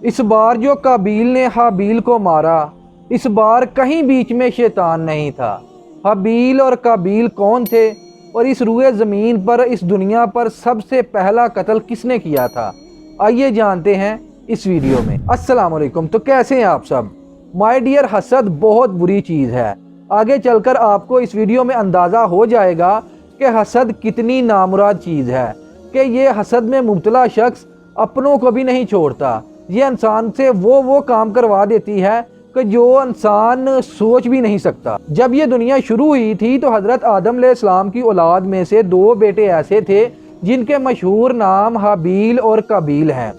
اس بار جو قابیل نے حابیل کو مارا، اس بار کہیں بیچ میں شیطان نہیں تھا۔ حابیل اور قابیل کون تھے اور اس روئے زمین پر، اس دنیا پر سب سے پہلا قتل کس نے کیا تھا؟ آئیے جانتے ہیں اس ویڈیو میں۔ السلام علیکم، تو کیسے ہیں آپ سب؟ مائی ڈیئر، حسد بہت بری چیز ہے۔ آگے چل کر آپ کو اس ویڈیو میں اندازہ ہو جائے گا کہ حسد کتنی نامراد چیز ہے، کہ یہ حسد میں مبتلا شخص اپنوں کو بھی نہیں چھوڑتا۔ یہ انسان سے وہ کام کروا دیتی ہے کہ جو انسان سوچ بھی نہیں سکتا۔ جب یہ دنیا شروع ہوئی تھی تو حضرت آدم علیہ السلام کی اولاد میں سے 2 بیٹے ایسے تھے جن کے مشہور نام حابیل اور قابیل ہیں۔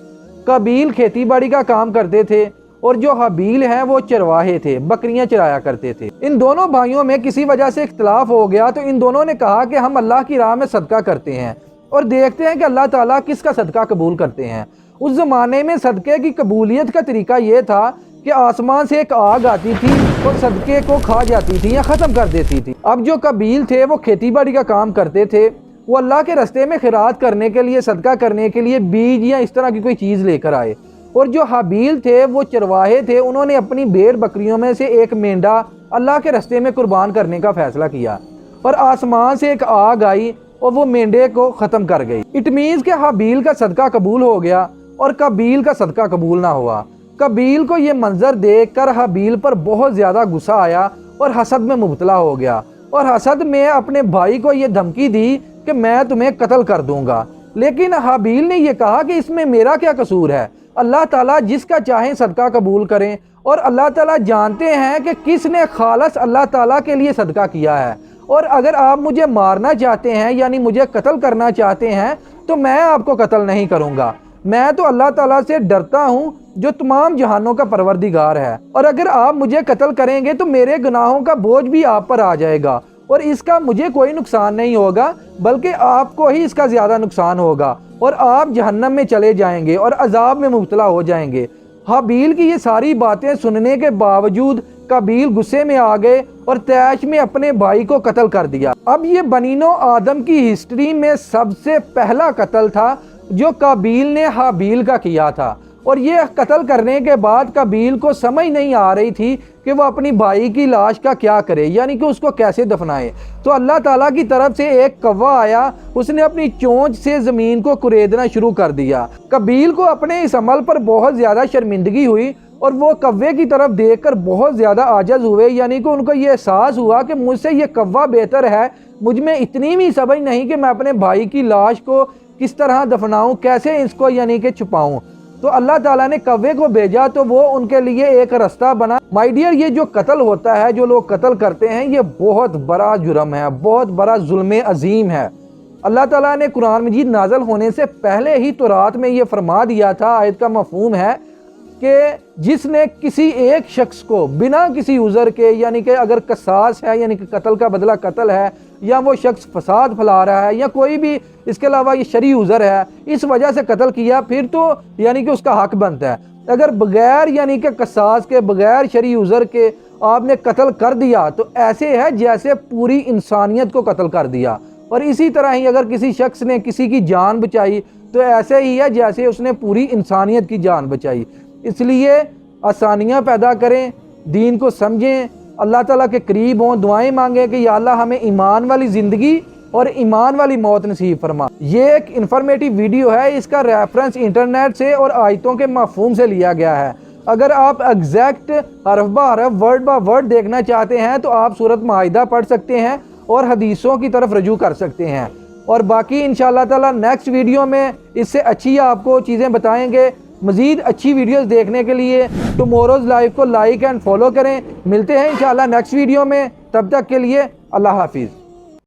قابیل کھیتی باڑی کا کام کرتے تھے اور جو حابیل ہیں وہ چرواہے تھے، بکریاں چرایا کرتے تھے۔ ان دونوں بھائیوں میں کسی وجہ سے اختلاف ہو گیا تو ان دونوں نے کہا کہ ہم اللہ کی راہ میں صدقہ کرتے ہیں اور دیکھتے ہیں کہ اللہ تعالیٰ کس کا صدقہ قبول کرتے ہیں۔ اس زمانے میں صدقے کی قبولیت کا طریقہ یہ تھا کہ آسمان سے ایک آگ آتی تھی اور صدقے کو کھا جاتی تھی یا ختم کر دیتی تھی۔ اب جو قابیل تھے وہ کھیتی باڑی کا کام کرتے تھے، وہ اللہ کے راستے میں خیرات کرنے کے لیے، صدقہ کرنے کے لیے بیج یا اس طرح کی کوئی چیز لے کر آئے۔ اور جو حابیل تھے وہ چرواہے تھے، انہوں نے اپنی بھیڑ بکریوں میں سے ایک مینڈا اللہ کے راستے میں قربان کرنے کا فیصلہ کیا اور آسمان سے ایک آگ آئی اور وہ مینڈے کو ختم کر گئی۔ اٹ مینز کہ حابیل کا صدقہ قبول ہو گیا اور قابیل کا صدقہ قبول نہ ہوا۔ قابیل کو یہ منظر دیکھ کر حابیل پر بہت زیادہ غصہ آیا اور حسد میں مبتلا ہو گیا، اور حسد میں اپنے بھائی کو یہ دھمکی دی کہ میں تمہیں قتل کر دوں گا۔ لیکن حابیل نے یہ کہا کہ اس میں میرا کیا قصور ہے؟ اللہ تعالیٰ جس کا چاہیں صدقہ قبول کریں، اور اللہ تعالیٰ جانتے ہیں کہ کس نے خالص اللہ تعالیٰ کے لیے صدقہ کیا ہے۔ اور اگر آپ مجھے مارنا چاہتے ہیں یعنی مجھے قتل کرنا چاہتے ہیں تو میں آپ کو قتل نہیں کروں گا۔ میں تو اللہ تعالیٰ سے ڈرتا ہوں جو تمام جہانوں کا پروردگار ہے، اور اگر آپ مجھے قتل کریں گے تو میرے گناہوں کا بوجھ بھی آپ پر آ جائے گا اور اس کا مجھے کوئی نقصان نہیں ہوگا بلکہ آپ کو ہی اس کا زیادہ نقصان ہوگا اور آپ جہنم میں چلے جائیں گے اور عذاب میں مبتلا ہو جائیں گے۔ حابیل کی یہ ساری باتیں سننے کے باوجود قابیل غصے میں آ گئے اور طیش میں اپنے بھائی کو قتل کر دیا۔ اب یہ بنی نوع آدم کی ہسٹری میں سب سے پہلا قتل تھا جو قابیل نے حابیل کا کیا تھا، اور یہ قتل کرنے کے بعد قابیل کو سمجھ نہیں آ رہی تھی کہ وہ اپنی بھائی کی لاش کا کیا کرے، یعنی کہ اس کو کیسے دفنائے۔ تو اللہ تعالیٰ کی طرف سے ایک کوا آیا، اس نے اپنی چونچ سے زمین کو کریدنا شروع کر دیا۔ قابیل کو اپنے اس عمل پر بہت زیادہ شرمندگی ہوئی اور وہ کوے کی طرف دیکھ کر بہت زیادہ عاجز ہوئے، یعنی کہ ان کو یہ احساس ہوا کہ مجھ سے یہ کوا بہتر ہے، مجھ میں اتنی بھی سمجھ نہیں کہ میں اپنے بھائی کی لاش کو کس طرح دفناؤں، کیسے اس کو یعنی کہ چھپاؤں۔ تو اللہ تعالیٰ نے کوے کو بھیجا تو وہ ان کے لیے ایک راستہ بنا۔ مائی ڈیئر، یہ جو قتل ہوتا ہے، جو لوگ قتل کرتے ہیں، یہ بہت بڑا جرم ہے، بہت بڑا ظلم عظیم ہے۔ اللہ تعالیٰ نے قرآن مجید نازل ہونے سے پہلے ہی تورات میں یہ فرما دیا تھا، آیت کا مفہوم ہے کہ جس نے کسی ایک شخص کو بنا کسی عذر کے، یعنی کہ اگر قصاص ہے یعنی کہ قتل کا بدلہ قتل ہے، یا وہ شخص فساد پھیلا رہا ہے یا کوئی بھی اس کے علاوہ یہ شرعی عذر ہے، اس وجہ سے قتل کیا، پھر تو یعنی کہ اس کا حق بنتا ہے۔ اگر بغیر یعنی کہ قصاص کے، بغیر شرعی عذر کے آپ نے قتل کر دیا تو ایسے ہے جیسے پوری انسانیت کو قتل کر دیا، اور اسی طرح ہی اگر کسی شخص نے کسی کی جان بچائی تو ایسے ہی ہے جیسے اس نے پوری انسانیت کی جان بچائی۔ اس لیے آسانیاں پیدا کریں، دین کو سمجھیں، اللہ تعالیٰ کے قریب ہوں، دعائیں مانگیں کہ یا اللہ ہمیں ایمان والی زندگی اور ایمان والی موت نصیب فرما۔ یہ ایک انفارمیٹیو ویڈیو ہے، اس کا ریفرنس انٹرنیٹ سے اور آیتوں کے مفہوم سے لیا گیا ہے۔ اگر آپ ایگزیکٹ حرف بہ حرف، ورڈ بہ ورڈ دیکھنا چاہتے ہیں تو آپ سورۃ مائدہ پڑھ سکتے ہیں اور حدیثوں کی طرف رجوع کر سکتے ہیں، اور باقی انشاءاللہ تعالیٰ نیکسٹ ویڈیو میں اس سے اچھی آپ کو چیزیں بتائیں گے۔ مزید اچھی ویڈیوز دیکھنے کے لیے ٹموروز لائف کو لائک اینڈ فالو کریں۔ ملتے ہیں انشاءاللہ نیکسٹ ویڈیو میں، تب تک کے لیے اللہ حافظ۔